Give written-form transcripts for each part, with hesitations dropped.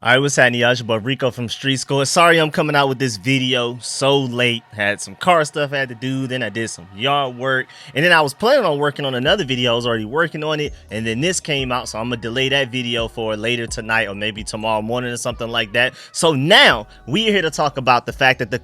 Alright, what's happening, y'all? It's your boy Rico from RicoScores. Sorry I'm coming out with this video so late. Had some car stuff I had to do, then I did some yard work, and then I was planning on working on another video. I was already working on it, and then this came out, so I'm gonna delay that video for later tonight or maybe tomorrow morning or something like that. So now we're here to talk about the fact that the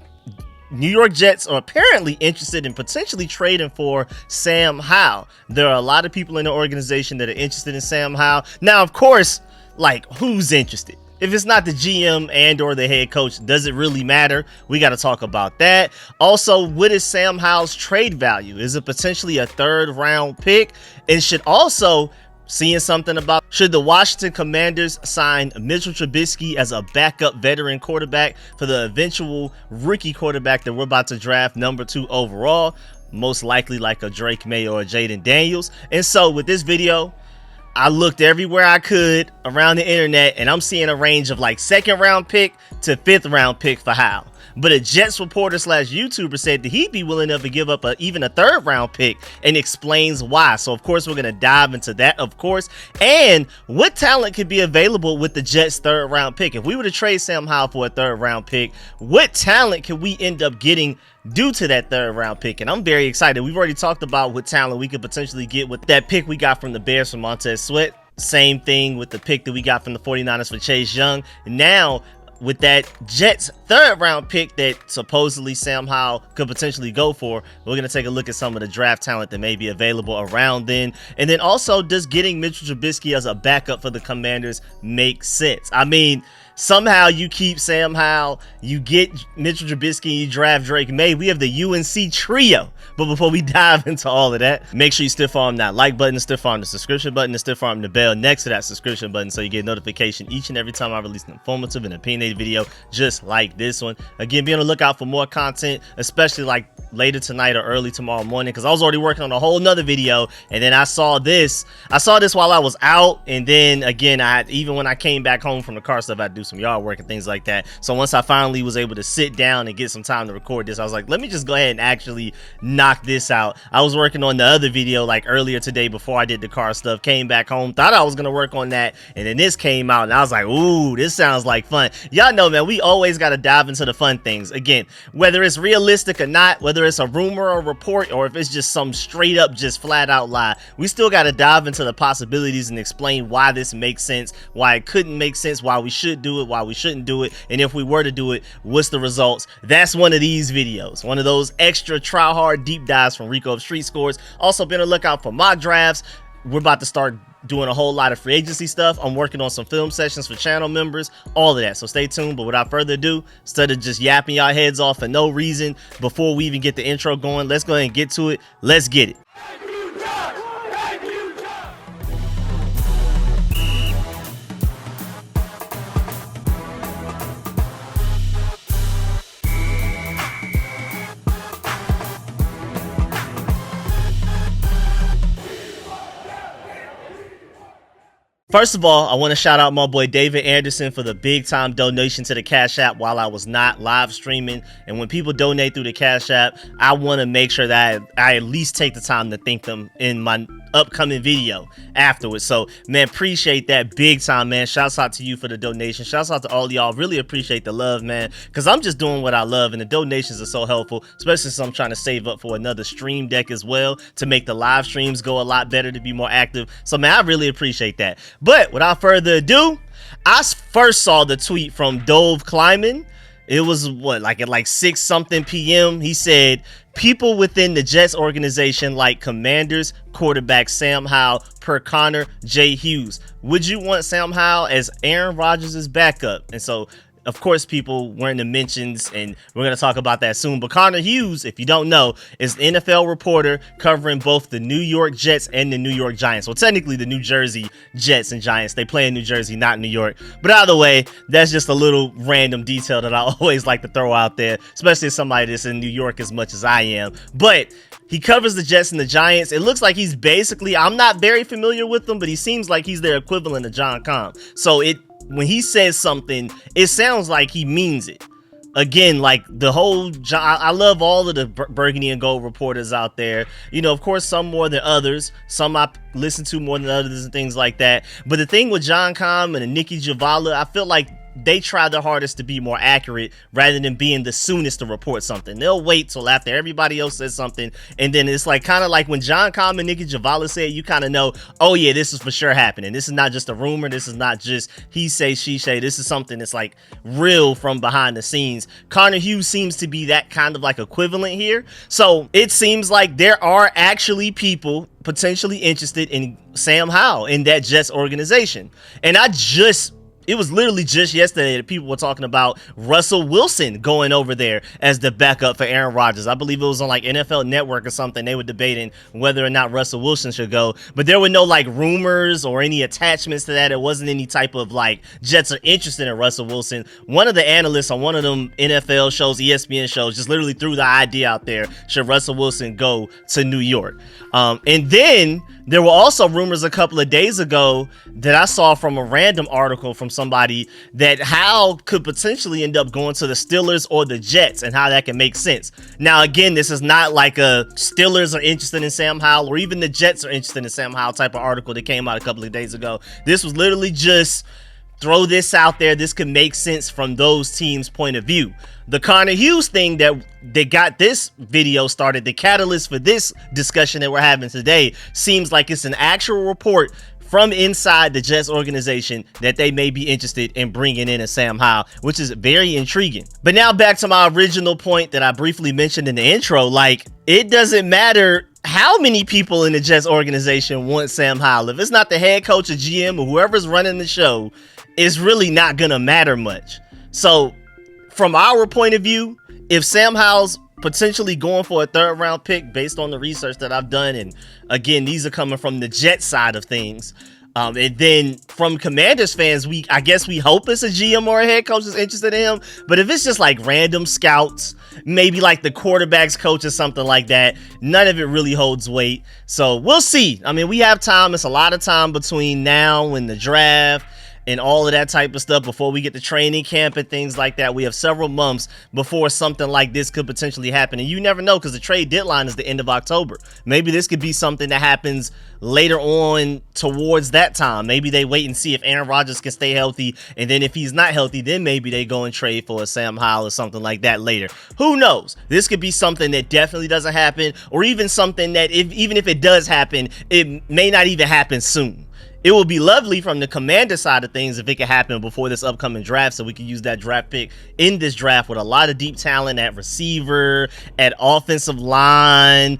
New York Jets are apparently interested in potentially trading for Sam Howell. There are a lot of people in the organization that are interested in Sam Howell. Now, of course, like, who's interested? If it's not the GM and or the head coach, does it really matter? We got to talk about that. Also, what is Sam Howell's trade value? Is it potentially a third-round pick? And should also seeing something about, should the Washington Commanders sign Mitchell Trubisky as a backup veteran quarterback for the eventual rookie quarterback that we're about to draft #2 overall? Most likely like a Drake May or a Jayden Daniels. And so with this video, I looked everywhere I could around the internet, and I'm seeing a range of like second-round pick to fifth-round pick for Howell. But a Jets reporter slash YouTuber said that he'd be willing enough to give up even a third-round pick, and explains why. So, of course, we're going to dive into that, of course. And what talent could be available with the Jets' third-round pick? If we were to trade Sam Howell for a third-round pick, what talent could we end up getting due to that third-round pick? And I'm very excited. We've already talked about what talent we could potentially get with that pick we got from the Bears from Montez Sweat. Same thing with the pick that we got from the 49ers for Chase Young. Now, with that Jets third-round pick that supposedly Sam Howell could potentially go for, we're going to take a look at some of the draft talent that may be available around then. And then also, does getting Mitchell Trubisky as a backup for the Commanders make sense? I mean, somehow you keep Sam Howell, you get Mitchell Trubisky, and you draft Drake May. We have the UNC trio. But before we dive into all of that, make sure you stiff arm that like button, stiff arm the subscription button, and stiff arm the bell next to that subscription button so you get notification each and every time I release an informative and opinionated video just like this one. Again, be on the lookout for more content, especially like later tonight or early tomorrow morning, because I was already working on a whole nother video, and then I saw this while I was out, and then again, even when I came back home from the car stuff, I had to do some yard work and things like that. So once I finally was able to sit down and get some time to record this, I was like, let me just go ahead and actually knock this out. I was working on the other video like earlier today before I did the car stuff, came back home, thought I was gonna work on that, and then this came out, and I was like, ooh, this sounds like fun. Y'all know, man, we always got to dive into the fun things. Again, whether it's realistic or not, whether it's a rumor or report, or if it's just some straight up just flat out lie, we still got to dive into the possibilities and explain why this makes sense, why it couldn't make sense, why we should do it, why we shouldn't do it, and if we were to do it, what's the results. That's one of these videos, one of those extra try hard deep dives from Rico of RicoScores. Also, be on the lookout for mock drafts. We're about to start doing a whole lot of free agency stuff. I'm working on some film sessions for channel members, all of that, so stay tuned. But without further ado, instead of just yapping y'all heads off for no reason before we even get the intro going, let's go ahead and get to it. Let's get it. First of all, I want to shout out my boy David Anderson for the big time donation to the Cash App while I was not live streaming. And when people donate through the Cash App, I want to make sure that I at least take the time to thank them in my upcoming video afterwards. So, man, appreciate that big time, man. Shouts out to you for the donation. Shouts out to all y'all. Really appreciate the love, man, because I'm just doing what I love, and the donations are so helpful, especially since I'm trying to save up for another stream deck as well to make the live streams go a lot better, to be more active. So, man, I really appreciate that. But without further ado, I first saw the tweet from Dove Kleiman. It was at 6 something p.m. He said, people within the Jets organization like Commanders quarterback Sam Howell per Connor J. Hughes. Would you want Sam Howell as Aaron Rodgers' backup? And so, of course, people were in the mentions, and we're going to talk about that soon. But Connor Hughes, if you don't know, is an NFL reporter covering both the New York Jets and the New York Giants. Well, technically the New Jersey Jets and Giants. They play in New Jersey, not New York. But either way, that's just a little random detail that I always like to throw out there, especially as somebody that's in New York as much as I am. But he covers the Jets and the Giants. It looks like he's basically, I'm not very familiar with them, but he seems like he's their equivalent of John Com. So when he says something, it sounds like he means it. Again, like the whole, I love all of the burgundy and gold reporters out there. You know, of course, some more than others. Some I listen to more than others and things like that. But the thing with John Com and Nikki Javala, I feel like they try their hardest to be more accurate rather than being the soonest to report something. They'll wait till after everybody else says something, and then it's like kind of like when John Comm and Nikki Javala said, you kind of know, oh yeah, this is for sure happening. This is not just a rumor. This is not just he say, she say. This is something that's like real from behind the scenes. Connor Hughes seems to be that kind of like equivalent here. So it seems like there are actually people potentially interested in Sam Howell in that Jets organization. And it was literally just yesterday that people were talking about Russell Wilson going over there as the backup for Aaron Rodgers. I believe it was on like NFL Network or something. They were debating whether or not Russell Wilson should go, but there were no like rumors or any attachments to that. It wasn't any type of like Jets are interested in Russell Wilson. One of the analysts on one of them NFL shows, ESPN shows, just literally threw the idea out there, should Russell Wilson go to New York? And then there were also rumors a couple of days ago that I saw from a random article from somebody that Howell could potentially end up going to the Steelers or the Jets, and how that can make sense. Now, again, this is not like a Steelers are interested in Sam Howell or even the Jets are interested in Sam Howell type of article that came out a couple of days ago. This was literally just throw this out there. This could make sense from those teams' point of view. The Connor Hughes thing that got this video started, the catalyst for this discussion that we're having today, seems like it's an actual report from inside the Jets organization that they may be interested in bringing in a Sam Howell, which is very intriguing. But now back to my original point that I briefly mentioned in the intro, like it doesn't matter how many people in the Jets organization want Sam Howell. If it's not the head coach or GM or whoever's running the show, it's really not gonna matter much. So from our point of view, if Sam Howell's potentially going for a third round pick based on the research that I've done, and again, these are coming from the Jets side of things, and then from Commanders fans, I guess we hope it's a GM or a head coach that's interested in him. But if it's just like random scouts, maybe like the quarterback's coach or something like that, none of it really holds weight. So we'll see. I mean, we have time. It's a lot of time between now and the draft and all of that type of stuff before we get to training camp and things like that. We have several months before something like this could potentially happen. And you never know, because the trade deadline is the end of October. Maybe this could be something that happens later on towards that time. Maybe they wait and see if Aaron Rodgers can stay healthy. And then if he's not healthy, then maybe they go and trade for a Sam Howell or something like that later. Who knows? This could be something that definitely doesn't happen, or even something that even if it does happen, it may not even happen soon. It will be lovely from the Commander side of things if it can happen before this upcoming draft, so we can use that draft pick in this draft with a lot of deep talent at receiver, at offensive line.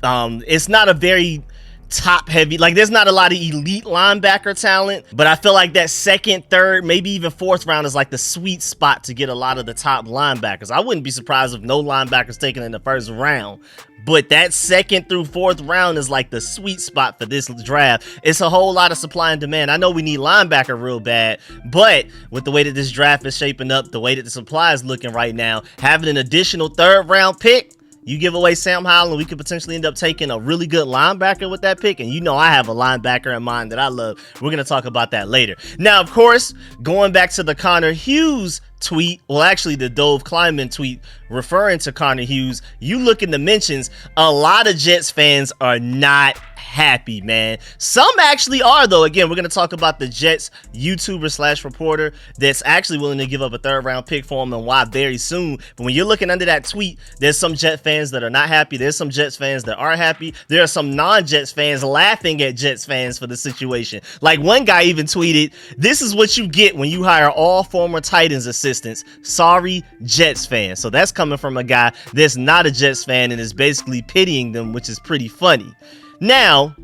It's not a very top heavy, like there's not a lot of elite linebacker talent, but I feel like that second, third, maybe even fourth round is like the sweet spot to get a lot of the top linebackers. I wouldn't be surprised if no linebackers taken in the first round, but that second through fourth round is like the sweet spot for this draft. It's a whole lot of supply and demand. I know we need linebacker real bad, but with the way that this draft is shaping up, the way that the supply is looking right now, having an additional third round pick, you give away Sam Howell, and we could potentially end up taking a really good linebacker with that pick. And you know I have a linebacker in mind that I love. We're going to talk about that later. Now, of course, going back to the Connor Hughes tweet, well, actually the Dove Kleiman tweet referring to Connor Hughes, you look in the mentions, a lot of Jets fans are not happy, man. Some actually are, though. Again, we're going to talk about the Jets YouTuber / reporter that's actually willing to give up a third round pick for him, and why very soon. But when you're looking under that tweet, there's some Jet fans that are not happy. There's some Jets fans that are happy. There are some non-Jets fans laughing at Jets fans for the situation. Like one guy even tweeted, "This is what you get when you hire all former Titans assistants. Sorry, Jets fans." So that's coming from a guy that's not a Jets fan and is basically pitying them, which is pretty funny. Now,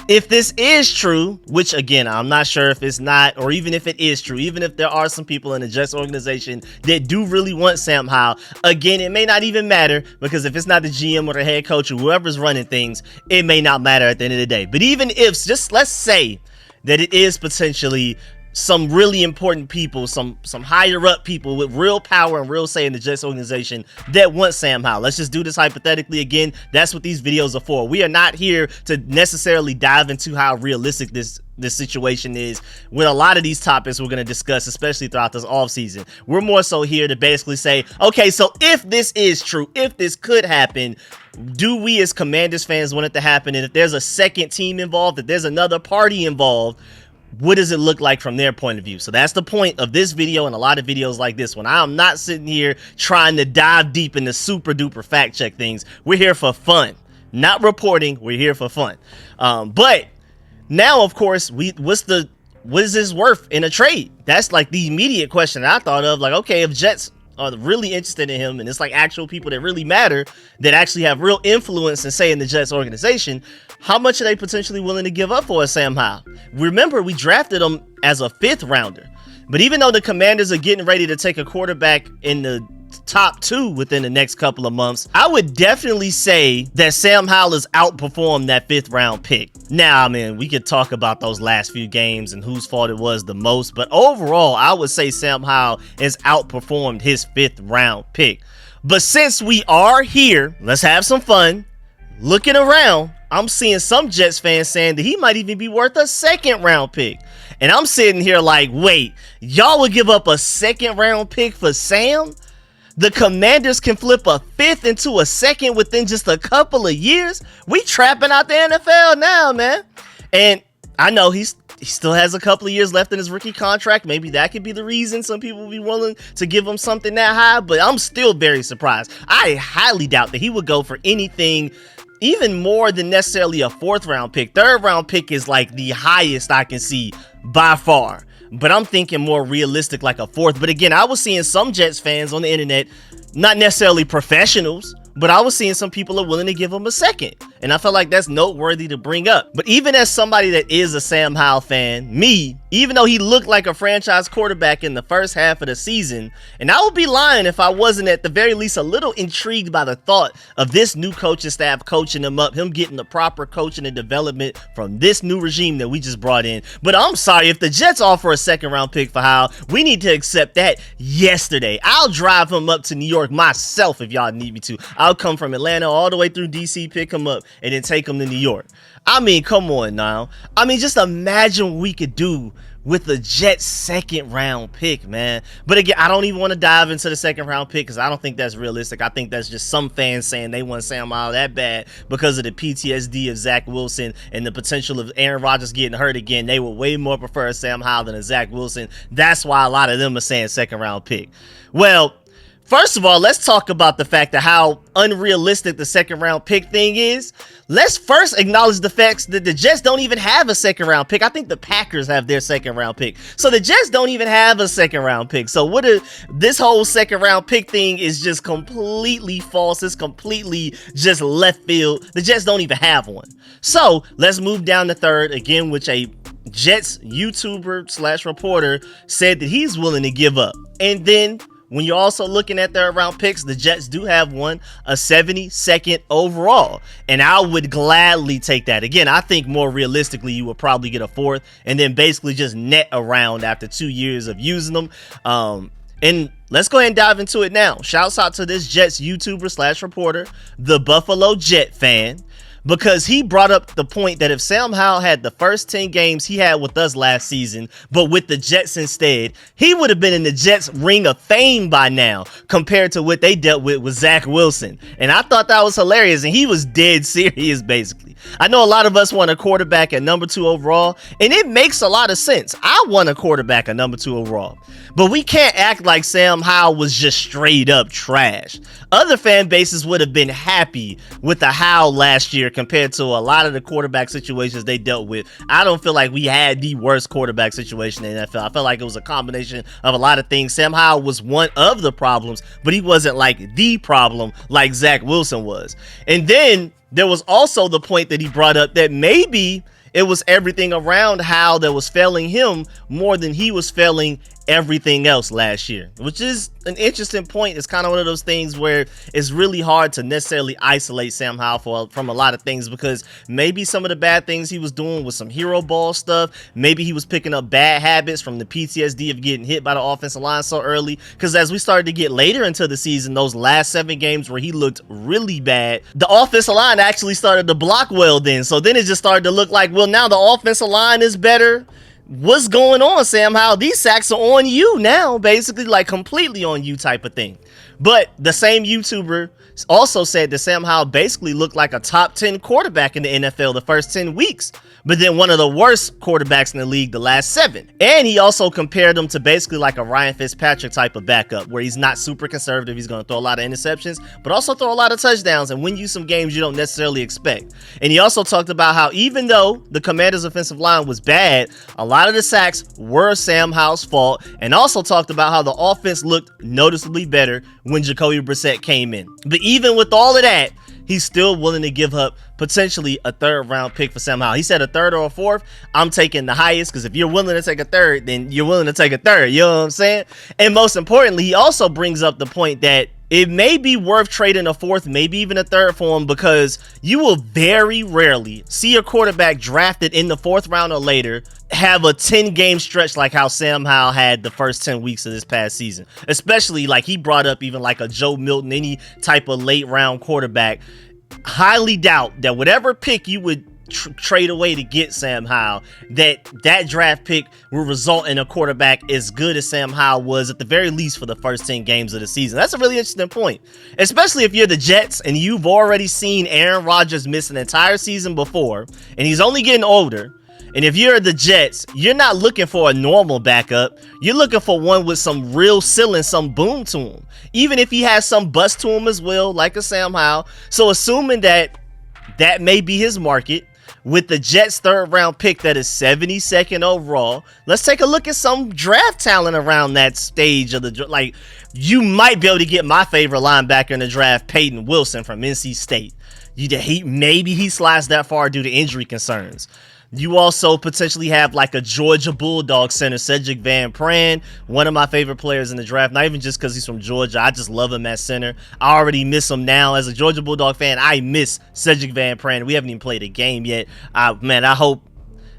if this is true, which again, I'm not sure if it's not, or even if it is true, even if there are some people in the Jets organization that do really want Sam Howell, again, it may not even matter, because if it's not the GM or the head coach or whoever's running things, it may not matter at the end of the day. But even if, just let's say that it is potentially some really important people, some higher up people with real power and real say in the Jets organization that want Sam Howell. Let's just do this hypothetically. Again, that's what these videos are for. We are not here to necessarily dive into how realistic this situation is with a lot of these topics we're going to discuss, especially throughout this offseason. We're more so here to basically say, okay, so if this is true, if this could happen, do we as Commanders fans want it to happen? And if there's a second team involved, if there's another party involved, what does it look like from their point of view? So that's the point of this video and a lot of videos like this one. I'm not sitting here trying to dive deep into super duper fact check things. We're here for fun, not reporting. We're here for fun. But now, of course, what is this worth in a trade? That's like the immediate question that I thought of. Like, okay, if Jets are really interested in him and it's like actual people that really matter, that actually have real influence and say in the Jets organization, how much are they potentially willing to give up for a Sam Howell? Remember, we drafted him as a 5th rounder, but even though the Commanders are getting ready to take a quarterback in the top 2 within the next couple of months, I would definitely say that Sam Howell has outperformed that 5th round pick. Now, I mean, we could talk about those last few games and whose fault it was the most, but overall, I would say Sam Howell has outperformed his 5th round pick. But since we are here, let's have some fun. Looking around, I'm seeing some Jets fans saying that he might even be worth a 2nd round pick. And I'm sitting here like, wait, y'all would give up a 2nd round pick for Sam? The Commanders can flip a 5th into a 2nd within just a couple of years. We trapping out the NFL now, man. And I know he still has a couple of years left in his rookie contract. Maybe that could be the reason some people will be willing to give him something that high. But I'm still very surprised. I highly doubt that he would go for anything even more than necessarily a 4th round pick. 3rd round pick is like the highest I can see by far. But I'm thinking more realistic, like a 4th. But again, I was seeing some Jets fans on the internet, not necessarily professionals, but I was seeing some people are willing to give him a 2nd. And I felt like that's noteworthy to bring up. But even as somebody that is a Sam Howell fan, me, even though he looked like a franchise quarterback in the first half of the season, and I would be lying if I wasn't at the very least a little intrigued by the thought of this new coaching staff coaching him up, him getting the proper coaching and development from this new regime that we just brought in. But I'm sorry, if the Jets offer a 2nd round pick for Howell, we need to accept that yesterday. I'll drive him up to New York myself if y'all need me to. I'll come from Atlanta all the way through DC, pick him up, and then take him to New York. I mean, come on now. I mean, just imagine what we could do with the Jets 2nd round pick, man. But again, I don't even want to dive into the 2nd round pick because I don't think that's realistic. I think that's just some fans saying they want Sam Howell that bad because of the PTSD of Zach Wilson and the potential of Aaron Rodgers getting hurt again. They would way more prefer Sam Howell than a Zach Wilson. That's why a lot of them are saying 2nd round pick. Well, first of all, let's talk about the fact of how unrealistic the 2nd round pick thing is. Let's first acknowledge the facts that the Jets don't even have a 2nd round pick. I think the Packers have their 2nd round pick. So the Jets don't even have a 2nd round pick. So this whole 2nd round pick thing is just completely false. It's completely just left field. The Jets don't even have one. So let's move down to 3rd again, which a Jets YouTuber / reporter said that he's willing to give up. And then when you're also looking at 3rd round picks, the Jets do have one, a 72nd overall. And I would gladly take that. Again, I think more realistically, you would probably get a 4th and then basically just net around after 2 years of using them. And let's go ahead and dive into it now. Shouts out to this Jets YouTuber / reporter, the Buffalo Jet fan, because he brought up the point that if Sam Howell had the first 10 games he had with us last season, but with the Jets instead, he would have been in the Jets Ring of Fame by now compared to what they dealt with Zach Wilson. And I thought that was hilarious, and he was dead serious, basically. I know a lot of us want a quarterback at number 2 overall, and it makes a lot of sense. I want a quarterback at number 2 overall. But we can't act like Sam Howell was just straight up trash. Other fan bases would have been happy with the Howell last year compared to a lot of the quarterback situations they dealt with. I don't feel like we had the worst quarterback situation in the NFL. I felt like it was a combination of a lot of things. Sam Howell was one of the problems, but he wasn't like the problem like Zach Wilson was. And then there was also the point that he brought up that maybe it was everything around Howell that was failing him more than he was failing everything else last year, which is an interesting point. It's kind of one of those things where it's really hard to necessarily isolate Sam Howell from a lot of things, because maybe some of the bad things he was doing was some hero ball stuff. Maybe he was picking up bad habits from the PTSD of getting hit by the offensive line so early, because as we started to get later into the season, those last 7 games where he looked really bad, the offensive line actually started to block well then. So then it just started to look like, well, now the offensive line is better. what's going on, Sam Howell? These sacks are on you now, basically, like completely on you type of thing. But the same YouTuber also said that Sam Howell basically looked like a top 10 quarterback in the NFL the first 10 weeks, but then one of the worst quarterbacks in the league the last 7. And he also compared him to basically like a Ryan Fitzpatrick type of backup, where he's not super conservative. He's going to throw a lot of interceptions, but also throw a lot of touchdowns and win you some games you don't necessarily expect. And he also talked about how even though the Commanders' offensive line was bad, a lot of the sacks were Sam Howell's fault, and also talked about how the offense looked noticeably better when Jacoby Brissett came in. But even with all of that, he's still willing to give up potentially a 3rd round pick for Sam Howell. He said a 3rd or a 4th. I'm taking the highest, because if you're willing to take a 3rd, then you're willing to take a 3rd. You know what I'm saying? And most importantly, he also brings up the point that it may be worth trading a 4th, maybe even a 3rd for him, because you will very rarely see a quarterback drafted in the 4th round or later have a 10-game stretch like how Sam Howell had the first 10 weeks of this past season. Especially like he brought up even like a Joe Milton, any type of late round quarterback. Highly doubt that whatever pick you would trade away to get Sam Howell, that draft pick will result in a quarterback as good as Sam Howell was, at the very least, for the first 10 games of the season. That's a really interesting point, especially if you're the Jets and you've already seen Aaron Rodgers miss an entire season before, and he's only getting older. And if you're the Jets, you're not looking for a normal backup. You're looking for one with some real ceiling, some boom to him, even if he has some bust to him as well, like a Sam Howell. So assuming that may be his market, with the Jets' 3rd round pick that is 72nd overall, let's take a look at some draft talent around that stage of the draft. Like, you might be able to get my favorite linebacker in the draft, Peyton Wilson from NC State. Maybe he slides that far due to injury concerns. You also potentially have like a Georgia Bulldog center, Cedric Van Pran, one of my favorite players in the draft, not even just because he's from Georgia. I just love him at center. I already miss him now. As a Georgia Bulldog fan, I miss Cedric Van Pran. We haven't even played a game yet. Man, I hope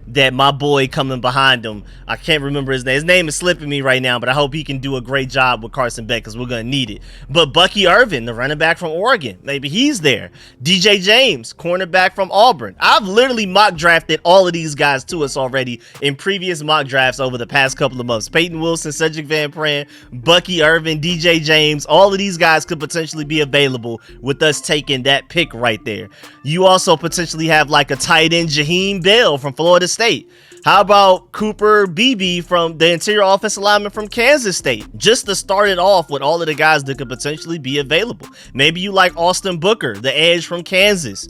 that my boy coming behind him, I can't remember his name. His name is slipping me right now, but I hope he can do a great job with Carson Beck, because we're going to need it. But Bucky Irvin, the running back from Oregon, maybe he's there. DJ James, cornerback from Auburn. I've literally mock drafted all of these guys to us already in previous mock drafts over the past couple of months. Peyton Wilson, Cedric Van Pran, Bucky Irvin, DJ James, all of these guys could potentially be available with us taking that pick right there. You also potentially have like a tight end, Jaheim Bell from Florida State. How about Cooper Beebe from the interior offensive lineman from Kansas State? Just to start it off with all of the guys that could potentially be available. Maybe you like Austin Booker, the edge from Kansas.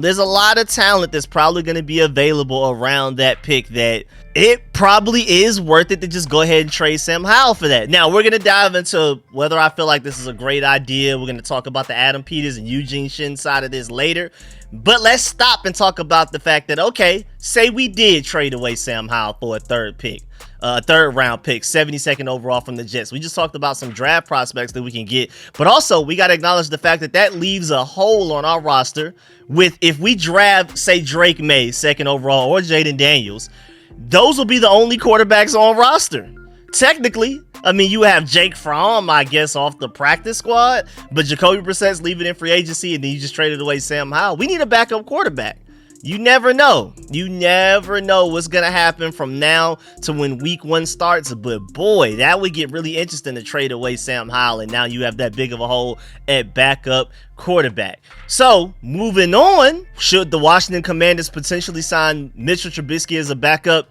There's a lot of talent that's probably going to be available around that pick that it probably is worth it to just go ahead and trade Sam Howell for that. Now, we're going to dive into whether I feel like this is a great idea. We're going to talk about the Adam Peters and Eugene Shin side of this later. But let's stop and talk about the fact that, okay, say we did trade away Sam Howell for a 3rd pick. A 3rd round pick, 72nd overall from the Jets. We just talked about some draft prospects that we can get, but also we got to acknowledge the fact that leaves a hole on our roster with, if we draft, say, Drake May 2nd overall or Jayden Daniels, those will be the only quarterbacks on roster. Technically, I mean, you have Jake Fromm, I guess, off the practice squad, but Jacoby Brissett's leaving in free agency, and then you just traded away Sam Howell. We need a backup quarterback. You never know. You never know what's going to happen from now to when week 1 starts. But boy, that would get really interesting to trade away Sam Howell. And now you have that big of a hole at backup quarterback. So moving on, should the Washington Commanders potentially sign Mitchell Trubisky as a backup?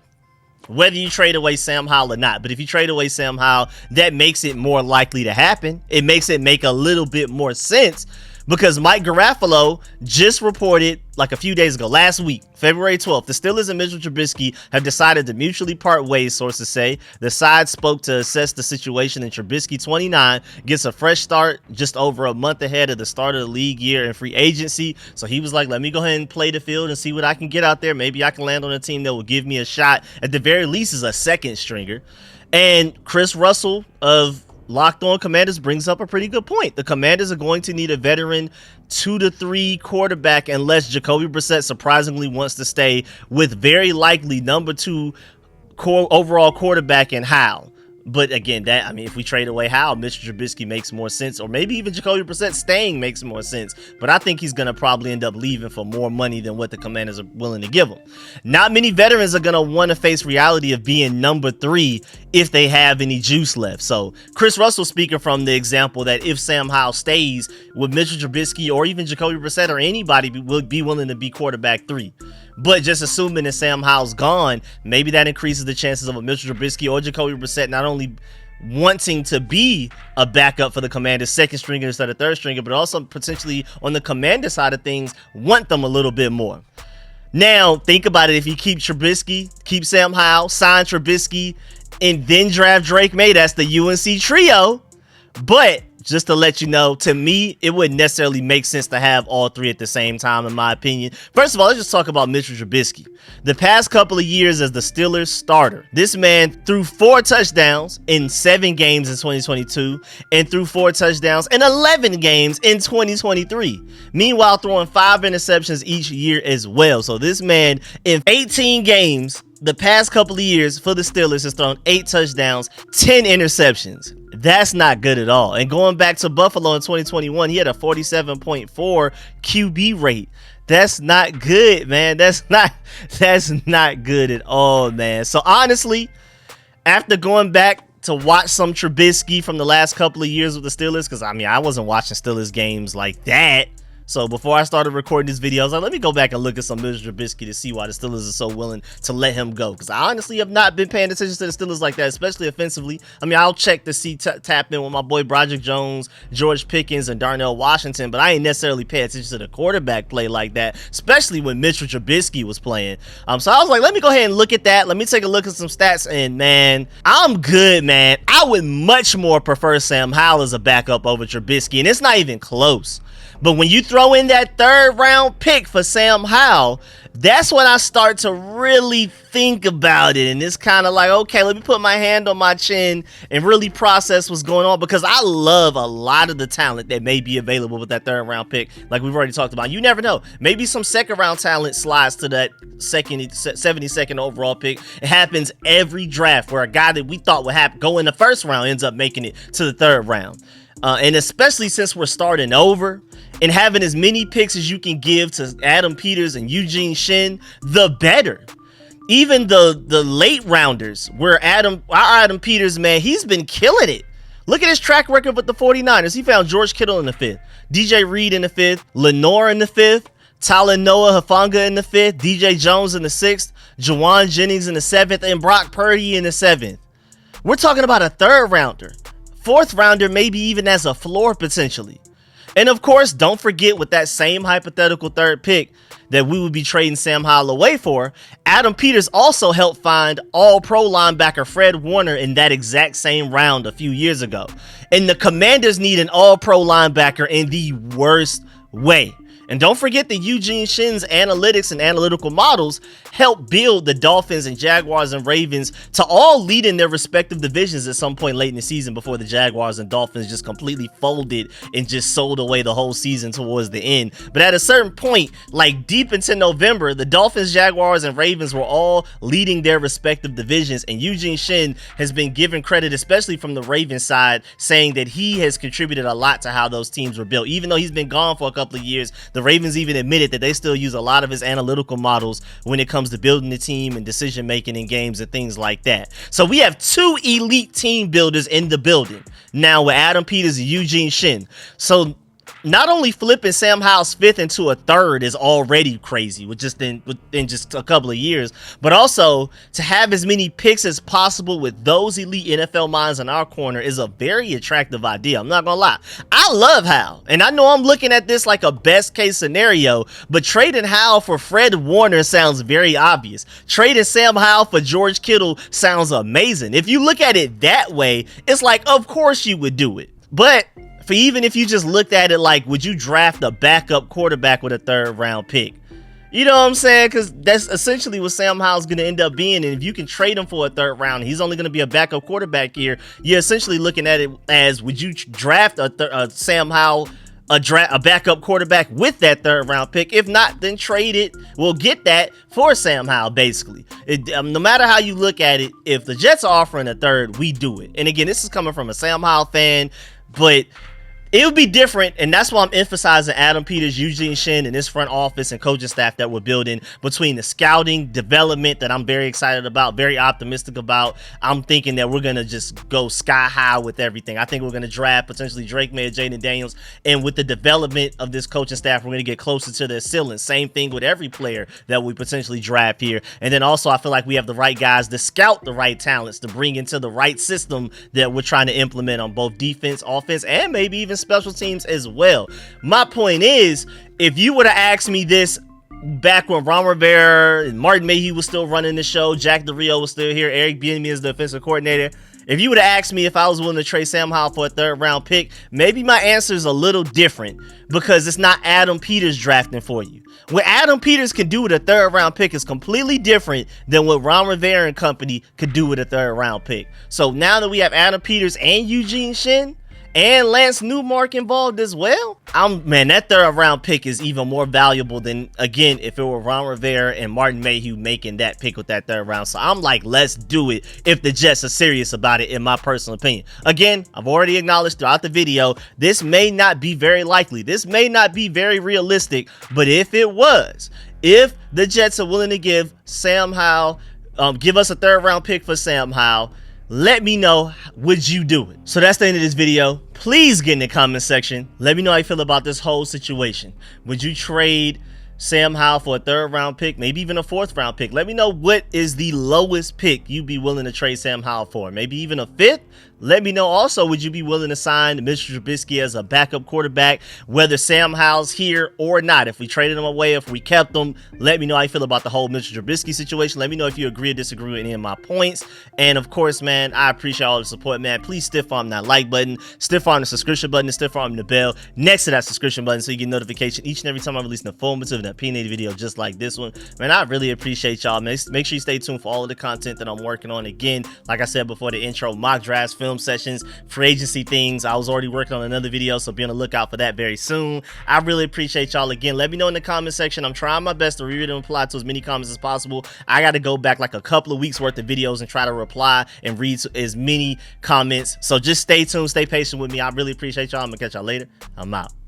Whether you trade away Sam Howell or not. But if you trade away Sam Howell, that makes it more likely to happen. It makes it make a little bit more sense, because Mike Garafolo just reported like a few days ago, last week, February 12th, the Steelers and Mitchell Trubisky have decided to mutually part ways, sources say. The side spoke to assess the situation, and Trubisky, 29, gets a fresh start just over a month ahead of the start of the league year in free agency. So he was like, let me go ahead and play the field and see what I can get out there. Maybe I can land on a team that will give me a shot, at the very least, as a second stringer. And Chris Russell of Locked On Commanders brings up a pretty good point. The Commanders are going to need a veteran 2 to 3 quarterback unless Jacoby Brissett surprisingly wants to stay with very likely number 2 overall quarterback in Howell. But again, if we trade away Howell, Mr. Trubisky makes more sense, or maybe even Jacoby Brissett staying makes more sense. But I think he's going to probably end up leaving for more money than what the Commanders are willing to give him. Not many veterans are going to want to face reality of being number 3 if they have any juice left. So Chris Russell speaking from the example that if Sam Howell stays, would Mitchell Trubisky or even Jacoby Brissett or anybody would be willing to be quarterback 3? But just assuming that Sam Howell's gone, maybe that increases the chances of a Mitchell Trubisky or Jacoby Brissett not only wanting to be a backup for the Commanders, second stringer instead of third stringer, but also potentially on the Commander side of things, want them a little bit more. Now, think about it. If you keep Trubisky, keep Sam Howell, sign Trubisky, and then draft Drake May, that's the UNC trio. But just to let you know, to me, it wouldn't necessarily make sense to have all 3 at the same time, in my opinion. First of all, let's just talk about Mitchell Trubisky. The past couple of years as the Steelers starter, this man threw 4 touchdowns in 7 games in 2022 and threw 4 touchdowns in 11 games in 2023. Meanwhile, throwing 5 interceptions each year as well. So this man in 18 games the past couple of years for the Steelers has thrown 8 touchdowns, 10 interceptions. That's not good at all. And going back to Buffalo in 2021, he had a 47.4 QB rate. That's not good, man. That's not good at all, man. So honestly, after going back to watch some Trubisky from the last couple of years with the Steelers, because I wasn't watching Steelers games like that. So before I started recording this video, I was like, let me go back and look at some Mitchell Trubisky to see why the Steelers are so willing to let him go. Because I honestly have not been paying attention to the Steelers like that, especially offensively. I'll check to see tap in with my boy Broderick Jones, George Pickens, and Darnell Washington, but I ain't necessarily pay attention to the quarterback play like that, especially when Mitchell Trubisky was playing. So I was like, let me go ahead and look at that. Let me take a look at some stats, and man, I'm good, man. I would much more prefer Sam Howell as a backup over Trubisky, and it's not even close. But when you throw in that 3rd round pick for Sam Howell, that's when I start to really think about it. And it's kind of like, okay, let me put my hand on my chin and really process what's going on, because I love a lot of the talent that may be available with that 3rd round pick. Like we've already talked about. You never know. Maybe some 2nd round talent slides to that 72nd overall pick. It happens every draft where a guy that we thought would go in the 1st round ends up making it to the 3rd round. And especially since we're starting over and having as many picks as you can give to Adam Peters and Eugene Shin, the better. Even the late rounders, where our Adam Peters, man, he's been killing it. Look at his track record with the 49ers. He found George Kittle in the 5th, DJ Reed in the 5th, Lenore in the 5th, Tyler Noah Hufanga in the 5th, DJ Jones in the 6th, Jawan Jennings in the 7th, and Brock Purdy in the 7th. We're talking about a 3rd rounder. 4th rounder, maybe even as a floor potentially. And of course, don't forget, with that same hypothetical 3rd pick that we would be trading Sam Howell away for, Adam Peters also helped find all-pro linebacker Fred Warner in that exact same round a few years ago. And the Commanders need an all-pro linebacker in the worst way. And don't forget that Eugene Shin's analytics and analytical models help build the Dolphins and Jaguars and Ravens to all lead in their respective divisions at some point late in the season, before the Jaguars and Dolphins just completely folded and just sold away the whole season towards the end. But at a certain point, like deep into November, the Dolphins, Jaguars, and Ravens were all leading their respective divisions, and Eugene Shin has been given credit, especially from the Ravens side, saying that he has contributed a lot to how those teams were built. Even though he's been gone for a couple of years, the Ravens even admitted that they still use a lot of his analytical models when it comes to building the team and decision making in games and things like that. So we have 2 elite team builders in the building now with Adam Peters and Eugene Shin. So not only flipping Sam Howell's 5th into a 3rd is already crazy within just a couple of years, but also to have as many picks as possible with those elite NFL minds in our corner is a very attractive idea. I'm not gonna lie. I love Howell, and I know I'm looking at this like a best case scenario, but trading Howell for Fred Warner sounds very obvious. Trading Sam Howell for George Kittle sounds amazing. If you look at it that way, it's like, of course you would do it. But even if you just looked at it like, would you draft a backup quarterback with a 3rd round pick? You know what I'm saying? Because that's essentially what Sam Howell's going to end up being. And if you can trade him for a 3rd round, he's only going to be a backup quarterback here. You're essentially looking at it as, would you draft a Sam Howell a backup quarterback with that 3rd round pick. If not, then trade it. We'll get that for Sam Howell, basically. No matter how you look at it, if the Jets are offering a 3rd, we do it. And again, this is coming from a Sam Howell fan, but it would be different, and that's why I'm emphasizing Adam Peters, Eugene Shin, and this front office and coaching staff that we're building between the scouting development that I'm very excited about, very optimistic about. I'm thinking that we're going to just go sky high with everything. I think we're going to draft potentially Drake May, Jayden Daniels, and with the development of this coaching staff, we're going to get closer to their ceiling. Same thing with every player that we potentially draft here. And then also, I feel like we have the right guys to scout the right talents to bring into the right system that we're trying to implement on both defense, offense, and maybe even special teams as well. My point is, if you would have asked me this back when Ron Rivera and Martin Mayhew was still running the show, Jack Del Rio was still here, Eric Bieniemy is the offensive coordinator, if you would have asked me if I was willing to trade Sam Howell for a 3rd round pick, maybe my answer is a little different, because it's not Adam Peters drafting for you. What Adam Peters can do with a 3rd round pick is completely different than what Ron Rivera and company could do with a 3rd round pick. So now that we have Adam Peters and Eugene Shin and Lance Newmark involved as well, man, that 3rd round pick is even more valuable than, again, if it were Ron Rivera and Martin Mayhew making that pick with that 3rd round. So I'm like, let's do it if the Jets are serious about it, in my personal opinion. Again, I've already acknowledged throughout the video, this may not be very likely. This may not be very realistic, but if it was, if the Jets are willing to give Sam Howell, give us a 3rd round pick for Sam Howell, let me know, would you do it? So that's the end of this video. Please get in the comment section. Let me know how you feel about this whole situation. Would you trade Sam Howell for a 3rd round pick, maybe even a 4th round pick? Let me know what is the lowest pick you'd be willing to trade Sam Howell for. Maybe even a 5th? Let me know also, would you be willing to sign Mr. Trubisky as a backup quarterback, whether Sam Howell's here or not? If we traded him away, if we kept him, let me know how you feel about the whole Mr. Trubisky situation. Let me know if you agree or disagree with any of my points. And of course, man, I appreciate all the support, man. Please stiff arm that like button, stiff arm the subscription button, and stiff arm the bell next to that subscription button so you get notification each and every time I release an informative and opinionated video just like this one. Man, I really appreciate y'all. Make sure you stay tuned for all of the content that I'm working on. Again, like I said before the intro, mock drafts, film sessions, free agency things. I was already working on another video, so be on the lookout for that very soon. I really appreciate y'all. Again, let me know in the comment section. I'm trying my best to read and reply to as many comments as possible. I got to go back like a couple of weeks worth of videos and try to reply and read as many comments. So just stay tuned, stay patient with me. I really appreciate y'all. I'm gonna catch y'all later. I'm out.